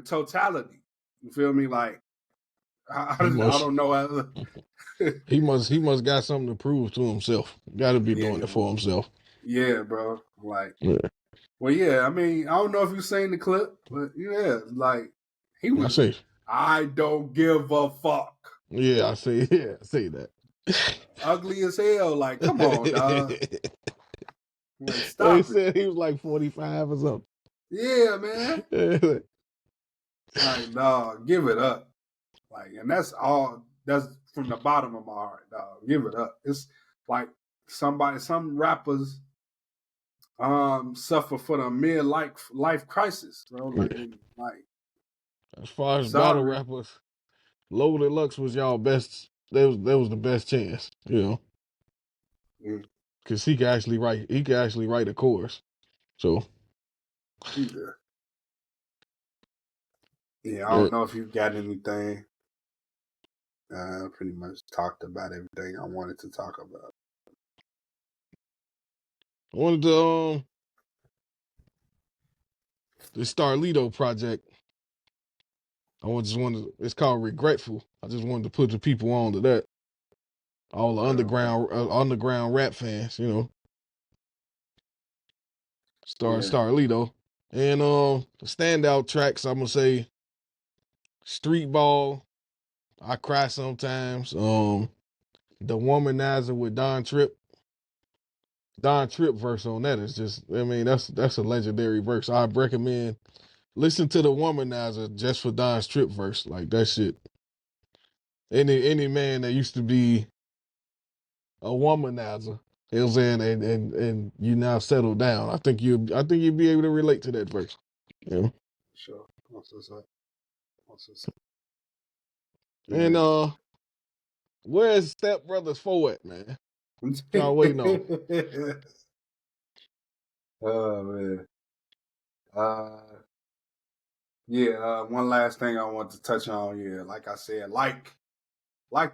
totality. You feel me? Like, I don't know how. he must got something to prove to himself. Got to be doing it for himself. Yeah, bro. Like, well, yeah. I mean, I don't know if you've seen the clip, but yeah, like, he was. I don't give a fuck. Yeah, I see. Yeah, I see that. Ugly as hell. Like, come on, dog. Like, stop. They said he was like 45 or something. Yeah, man. Like, dog, give it up. Like, and that's from the bottom of my heart, dog. Give it up. It's like some rappers suffer for the midlife crisis, bro. Like as far as battle rappers, Lola Deluxe was y'all best. That was the best chance, because he could actually write a chorus. So yeah, I don't know if you got anything. Pretty much talked about everything I wanted to talk about. I wanted to the Starlito project. It's called Regretful. I just wanted to put the people on to that. All the underground rap fans, Starlito. And the standout tracks, I'm gonna say Street Ball, I Cry Sometimes, The Womanizer with Don Tripp. Don Tripp verse on that is just, I mean, that's a legendary verse. I recommend listen to The Womanizer just for Don Tripp verse. Like, that shit. any man that used to be a womanizer, you know what I'm saying, and you now settle down. I think you'd be able to relate to that verse. You know? Sure. What's this up? And Man. where's Step Brothers 4 at, man? Y'all waiting on. Oh man. One last thing I want to touch on. Yeah, like I said, like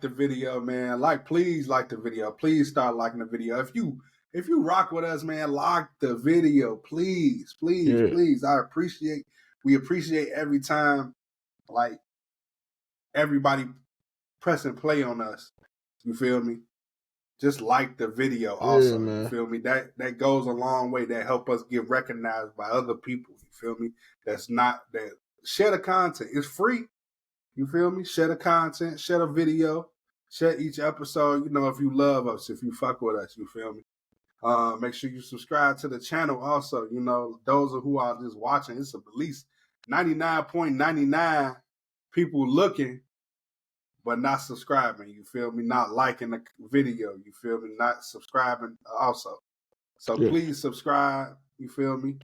the video, man. Please like the video. Please start liking the video. If you rock with us, man, like the video, please, please, Yeah. please. We appreciate every time, like everybody pressing play on us. You feel me? Just like the video also. Yeah, man. You feel me? That goes a long way. That help us get recognized by other people. You feel me? Share the content. It's free. You feel me? Share the content, share the video, share each episode. You know, if you love us, if you fuck with us, you feel me? Make sure you subscribe to the channel also. You know, those who are just watching, it's at least 99.99 people looking, but not subscribing. You feel me? Not liking the video. You feel me? Not subscribing also. So please subscribe. You feel me?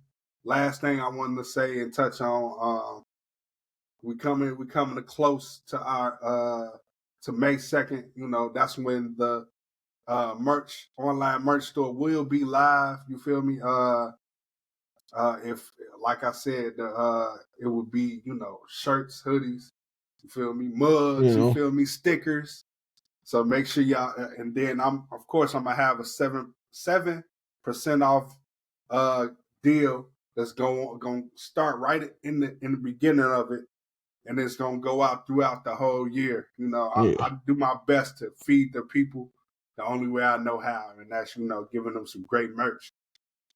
Last thing I wanted to say and touch on, we coming close to our to May 2nd. You know, that's when the online merch store will be live. You feel me? If like I said, it would be, you know, shirts, hoodies, you feel me, mugs, you feel me, stickers. So make sure y'all, and then I'm gonna have a 7% off deal that's going to start right in the beginning of it, and it's gonna go out throughout the whole year. You know, I do my best to feed the people the only way I know how, and that's, you know, giving them some great merch.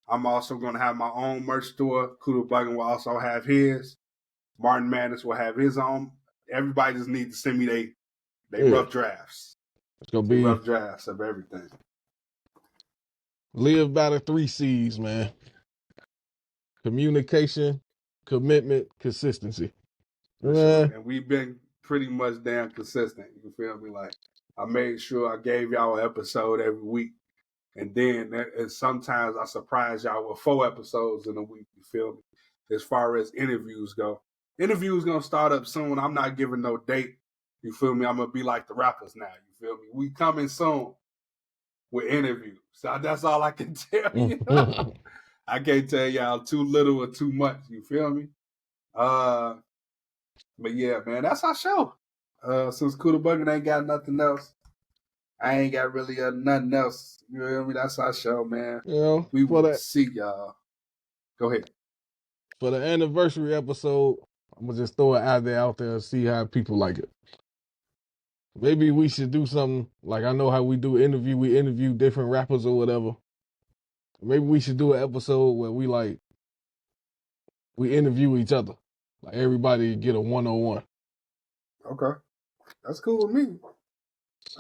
I'm also gonna have my own merch store. Kuda Buggin will also have his. Martin Madness will have his own. Everybody just needs to send me they rough drafts. It's gonna be rough drafts of everything. Live by the 3 C's, man. Communication, commitment, consistency. For sure. And we've been pretty much damn consistent. You feel me? Like, I made sure I gave y'all an episode every week. And then sometimes I surprise y'all with 4 episodes in a week. You feel me? As far as interviews go. Interviews going to start up soon. I'm not giving no date. You feel me? I'm going to be like the rappers now. You feel me? We coming soon with interviews. So that's all I can tell you. I can't tell y'all too little or too much. You feel me? But yeah, man, that's our show. Since Kuda Buggin ain't got nothing else, I ain't got really nothing else. You know what I mean? That's our show, man. You know, we will see y'all. Go ahead. For the anniversary episode, I'm gonna just throw it out there and see how people like it. Maybe we should do something like, I know how we do interview. We interview different rappers or whatever. Maybe we should do an episode where we interview each other. Like, everybody get a 1-on-1. Okay. That's cool with me.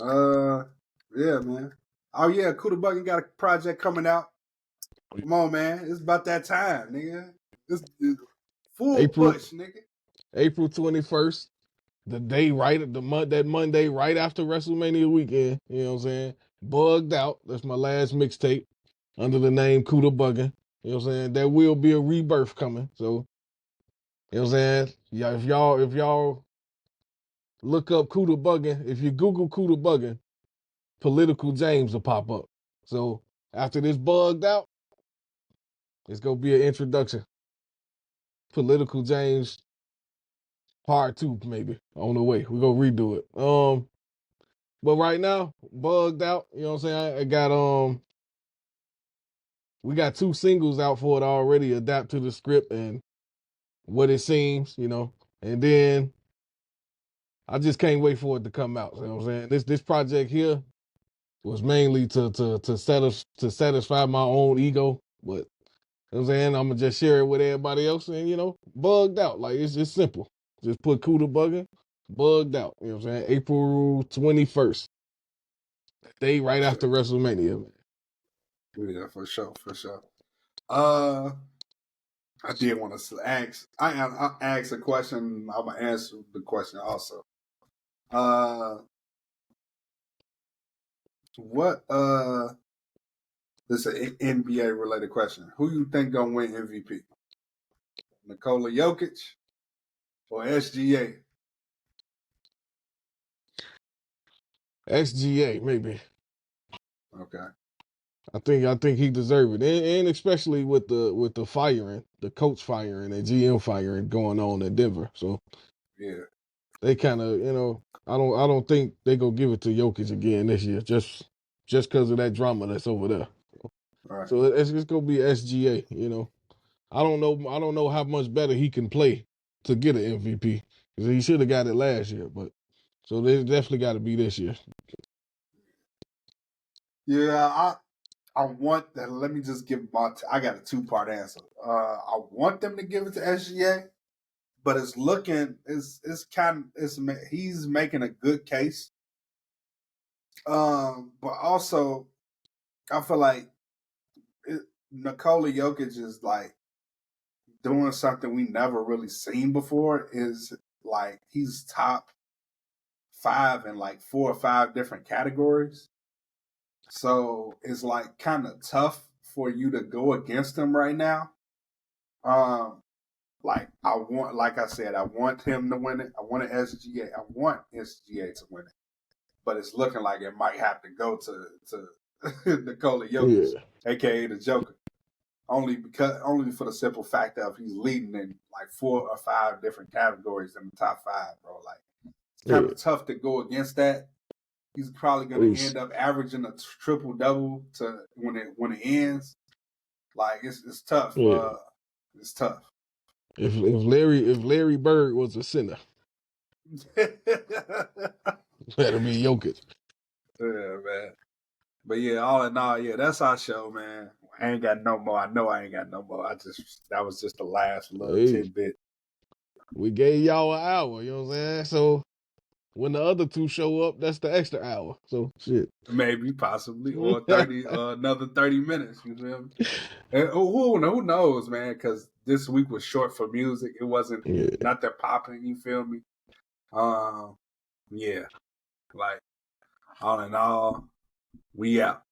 Yeah, man. Oh yeah, Kuda Buggin got a project coming out. Come on, man. It's about that time, nigga. It's full push, nigga. April 21st. The day that Monday right after WrestleMania weekend, you know what I'm saying? Bugged Out. That's my last mixtape under the name Kuda Buggin. You know what I'm saying? There will be a rebirth coming. So, you know what I'm saying? Yeah, if y'all look up Kuda Buggin, if you Google Kuda Buggin, Political James will pop up. So after this Bugged Out, it's gonna be an introduction. Political James Part 2, maybe, on the way. We're gonna redo it. But right now, Bugged Out, you know what I'm saying? I got we got 2 singles out for it already, Adapt to the Script and What It Seems, you know. And then I just can't wait for it to come out. You know what I'm saying? This project here was mainly to satisfy my own ego, but you know what I'm saying, I'm gonna just share it with everybody else, and, you know, Bugged Out. Like, it's just simple. Just put Kuda Buggin, Bugged Out. You know what I'm saying? April 21st. Day right after WrestleMania, man. Yeah, for sure. I did want to ask. I asked a question. I'm gonna answer the question also. What this is an NBA related question. Who you think gonna win MVP? Nikola Jokic or SGA? SGA maybe. Okay. I think he deserved it, and especially with the firing, the coach firing and GM firing going on in Denver. So yeah, they kind of I don't think they gonna give it to Jokic again this year just because of that drama that's over there. right. So it's gonna be SGA. I don't know how much better he can play to get an MVP because he should have got it last year, but so they definitely got to be this year. Yeah, I want that. Let me just give I got a 2-part answer. I want them to give it to SGA, but it's he's making a good case. But also I feel like Nikola Jokic is like doing something we never really seen before. Is like he's top 5 in like 4 or 5 different categories. So it's like kind of tough for you to go against him right now. Like I said, I want him to win it. I want SGA. I want SGA to win it, but it's looking like it might have to go to Nikola Jokic, aka the Joker. Only for the simple fact of he's leading in like 4 or 5 different categories in the top 5, bro. Like it's kind of tough to go against that. He's probably going to end up averaging a triple double to when it ends. Like it's tough. Yeah. It's tough. If Larry Bird was a center, that'll be Jokic. Yeah, man. But yeah, all in all, yeah, that's our show, man. I ain't got no more. I know I ain't got no more. That was just the last little tidbit. We gave y'all an hour, you know what I'm saying? So when the other 2 show up, that's the extra hour. So shit. Maybe, possibly, or 30, another 30 minutes. You feel me? And who knows, man? Because this week was short for music. It wasn't nothing popping. You feel me? Yeah. Like all in all, we out.